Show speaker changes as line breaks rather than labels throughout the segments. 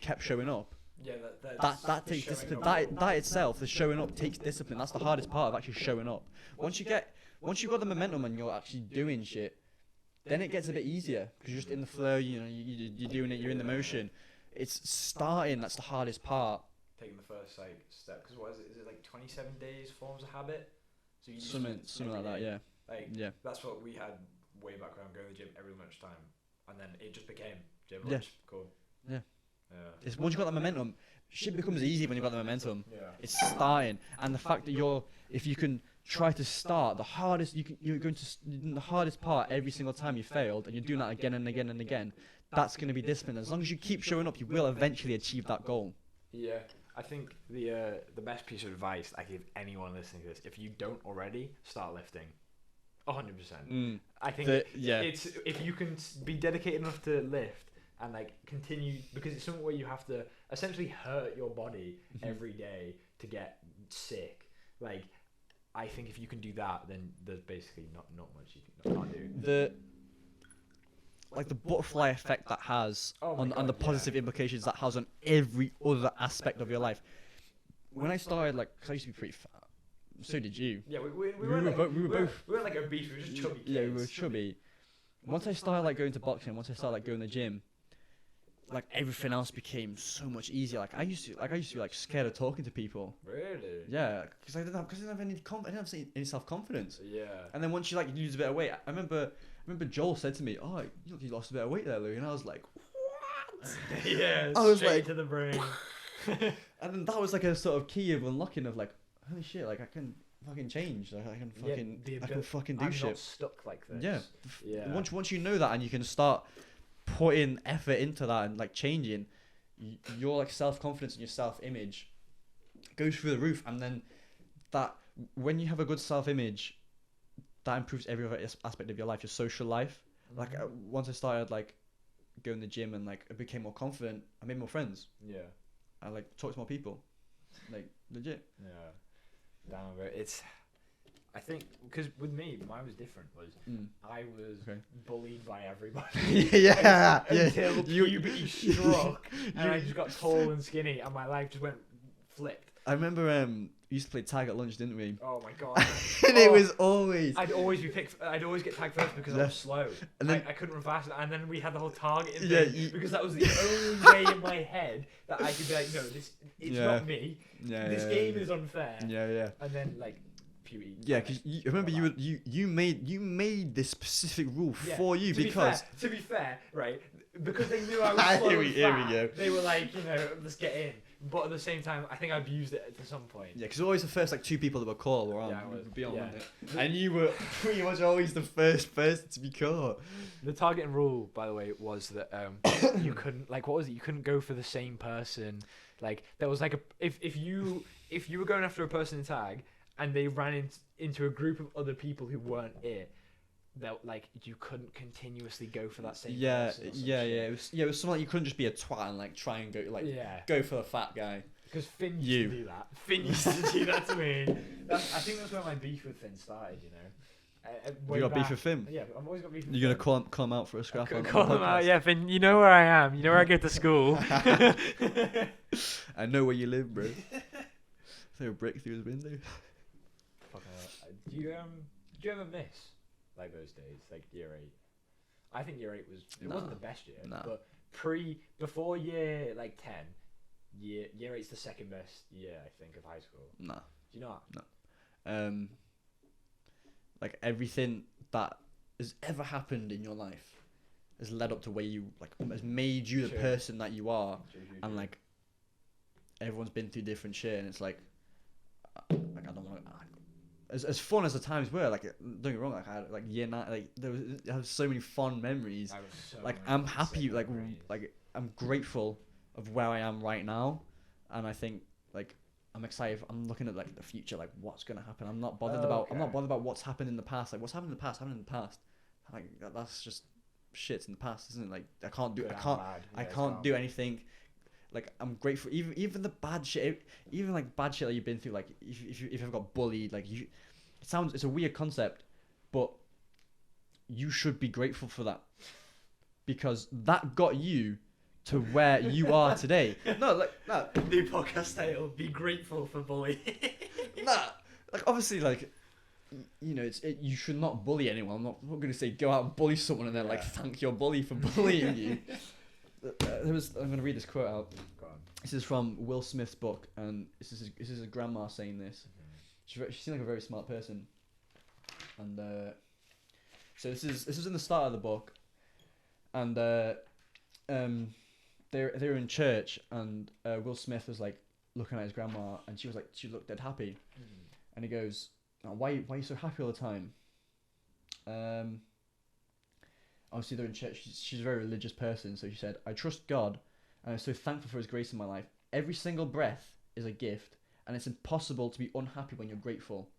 kept showing up.
Yeah,
That takes discipline. That itself, the showing up takes discipline. That's the hardest part of actually showing up. Once you've got the momentum and you're actually doing shit, then it gets a bit easier because you're just in the flow. You know, you're doing it. You're in the motion. It's starting that's the hardest part.
Taking the first like step, because what is it? Is it like 27 days forms a habit? So you
Something like that. Yeah.
Like
Yeah.
that's what we had way back when. Going to the gym every lunchtime, and then it just became gym
Yeah.
lunch. Cool.
Yeah.
Yeah.
It's once you got that momentum, shit becomes easy when you got the momentum.
Yeah.
It's starting, and the fact that if you can try to start, you're going to the hardest part every single time you failed, and you're doing that again and again and again. That's going to be discipline. As long as you keep showing up, you will eventually achieve that goal.
Yeah. I think the best piece of advice I give anyone listening to this, if you don't already, start lifting. 100%. I think it's if you can be dedicated enough to lift and like continue, because it's something where you have to essentially hurt your body every day to get sick. Like, I think if you can do that, then there's basically not much you can't do.
The butterfly effect that has on the positive implications that has on every other aspect of your life. When I started, because I used to be pretty fat, so did you.
Yeah, we weren't like obese, we were just chubby kids.
Yeah, we were chubby. Once I started going to boxing, once I started going to the gym, everything else became so much easier. I used to be scared of talking to people.
Really?
Yeah, because I didn't have any self-confidence.
Yeah.
And then once you lose a bit of weight, I remember Joel said to me, "Oh, you lost a bit of weight there, Lou," and I was like, "What?"
Yeah.
I was
straight to the brain.
And then that was a sort of key of unlocking of holy shit, I can fucking change, I can fucking do
I'm
shit.
Not stuck like this.
Yeah.
Yeah.
Once you know that and you can start putting effort into that and changing, your self-confidence and your self-image goes through the roof, and then that when you have a good self-image, that improves every other aspect of your life, your social life. Once I started going to the gym and I became more confident, I made more friends.
Yeah.
I talked to more people, legit.
Yeah. Damn, bro. I think because with me, mine was different. I was bullied by everybody.
Yeah.
Until puberty struck, and I just got tall and skinny, and my life just went flipped.
I remember we used to play tag at lunch, didn't we?
Oh my god!
And it was always.
I'd always get tagged first because I was slow. And then I couldn't run fast, and then we had the whole targeting thing because that was the only way in my head that I could be like, no, it's not me.
Yeah.
This game is unfair.
Yeah.
And then puberty.
Yeah, because remember you made this specific rule for you because.
To be fair, right? Because they knew I was slow and
here we
fat,
go.
they were like, let's get in. But at the same time, I think I abused it to some point.
Yeah, because always the first two people that were caught were on.
Yeah, I was.
Beyond it. And you were pretty much always the first person to be caught.
The targeting rule, by the way, was that you couldn't what was it? You couldn't go for the same person. There was if you were going after a person in tag and they ran into a group of other people who weren't it, that you couldn't continuously go for that same person.
Yeah. It was something you couldn't just be a twat and try and go for the fat guy.
Because Finn used to do that. Finn used to do that to me. I think that's where my beef with Finn started.
You got beef with Finn?
Yeah, I've always got beef with
You're
Finn.
gonna call him out for a scrap?
Call him out, yeah, Finn. You know where I am. You know where I go to school.
I know where you live, bro. Throw a brick through his window.
Do you ever miss those days, year 8? I think year 8 wasn't the best year, but before year 10, year 8's the second best year I think of high school.
Nah.
Do you not?
No. Everything that has ever happened in your life has led up to where you has made you the person that you are. True. And everyone's been through different shit, and it's I don't want to. As fun as the times were, don't get me wrong, I had year 9, I have so many fond memories. I'm happy, I'm grateful of where I am right now, and I think I'm excited. I'm looking at the future, what's gonna happen. I'm not bothered about what's happened in the past. What's happened in the past happened in the past. That's just shit's in the past, isn't it? I can't do anything. I'm grateful, even the bad shit, even bad shit that you've been through. If you've got bullied, it's a weird concept, but you should be grateful for that, because that got you to where you are today. No,
New podcast title: Be grateful for bullying.
Like obviously, like you should not bully anyone. I'm not going to say go out and bully someone and then like thank your bully for bullying you. I'm going to read this quote out.
Go on.
This is from Will Smith's book, and this is a grandma saying this. She seems like a very smart person, and so this is in the start of the book, and they were in church, and Will Smith was like looking at his grandma, and she looked dead happy, and he goes, oh, why are you so happy all the time? Obviously they're in church. She's a very religious person, so she said, I trust God, and I'm so thankful for His grace in my life. Every single breath is a gift, and it's impossible to be unhappy when you're grateful.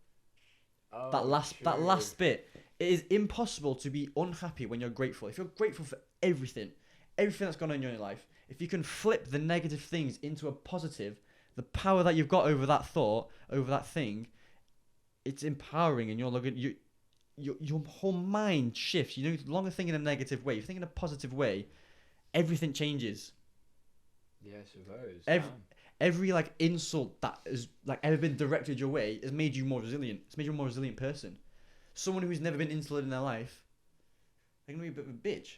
Oh,
that last bit, it is impossible to be unhappy when you're grateful. If you're grateful for everything that's gone on in your life, if you can flip the negative things into a positive, the power that you've got over that thought, over that thing, it's empowering, and your whole mind shifts. You no longer think in a negative way. If you think in a positive way, everything changes.
Yeah, I suppose.
Every like insult that has like ever been directed your way has made you more resilient. It's made you a more resilient person. Someone who's never been insulted in their life, they're gonna be a bit of a bitch.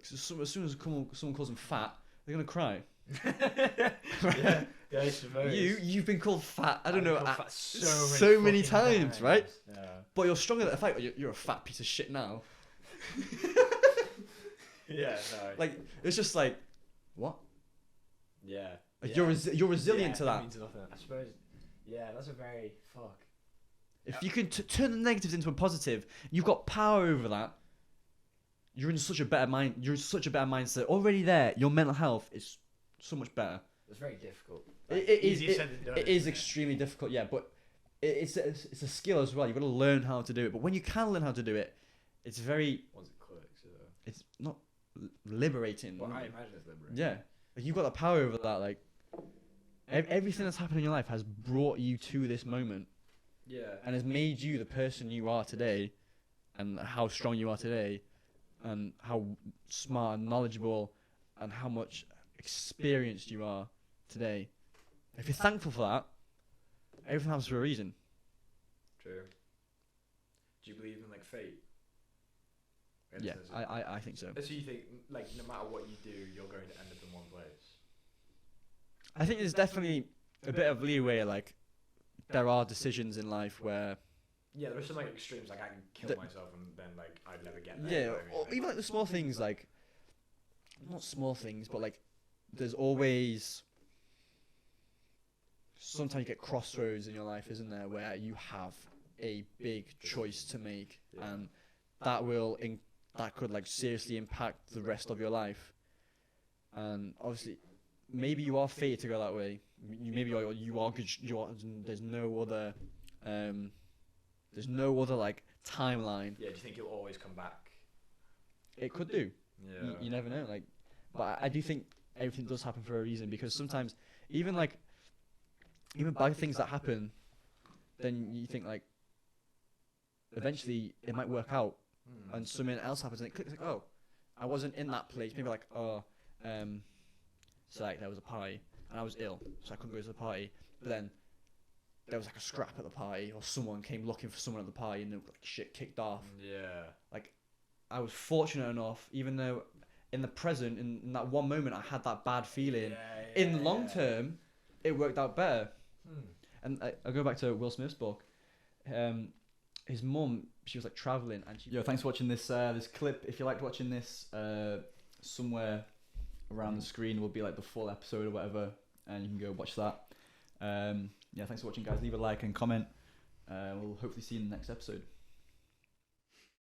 As soon as someone calls them fat, they're gonna cry.
Yeah, I suppose.
You've been called fat. I don't know,
so
many times, right?
Yeah.
But you're stronger than the fact that you're a fat piece of shit now.
Yeah, no.
Like it's just like, what?
Yeah.
Like you're resilient to that.
It means nothing. I suppose. Yeah, that's a very fuck.
If you can turn the negatives into a positive, you've got power over that. You're in such a better mind. You're in such a better mindset already. There, your mental health is so much better.
It's very difficult.
It is extremely difficult. Yeah, but it's a skill as well. You've got to learn how to do it. But when you can learn how to do it, it's very.
Once it clicks,
it's not liberating.
Well, I imagine it's liberating.
Yeah, like you've got the power over that. Like everything that's happened in your life has brought you to this moment.
Yeah.
And has made you the person you are today, and how strong you are today, and how smart and knowledgeable, and how much experienced you are today. If you're thankful for that, everything happens for a reason.
True. Do you believe in like fate?
Yeah, I think so.
So you think like no matter what you do, you're going to end up in one place?
I think there's definitely a bit of leeway. Like there are decisions in life where.
Yeah, there are some like extremes. Like I can kill myself and then like I'd never get there.
Yeah, or even like the small things, like not small things, but like there's always sometimes you get crossroads in your life, isn't there, where you have a big choice to make, and that could like seriously impact the rest of your life. And obviously, maybe you are fated to go that way. Maybe you are good. There's no other. There's no other like timeline.
Yeah, do you think it'll always come back?
It could do.
Yeah.
You never know. Like, but I do think everything does happen for a reason, because sometimes even bad things that happen, then you think like eventually it might work out, and something else happens and it clicks like, oh, I wasn't in that place. Maybe like, so like there was a party and I was ill, so I couldn't go to the party. But then there was like a scrap at the party, or someone came looking for someone at the party, and like shit kicked off.
Yeah.
Like I was fortunate enough, even though in the present, in that one moment, I had that bad feeling. In the long term, it worked out better. And I'll go back to Will Smith's book. His mum, she was like traveling, and yo, thanks for watching this this clip. If you liked watching this, somewhere around the screen will be like the full episode or whatever, and you can go watch that. Yeah, thanks for watching, guys. Leave a like and comment. We'll hopefully see you in the next episode.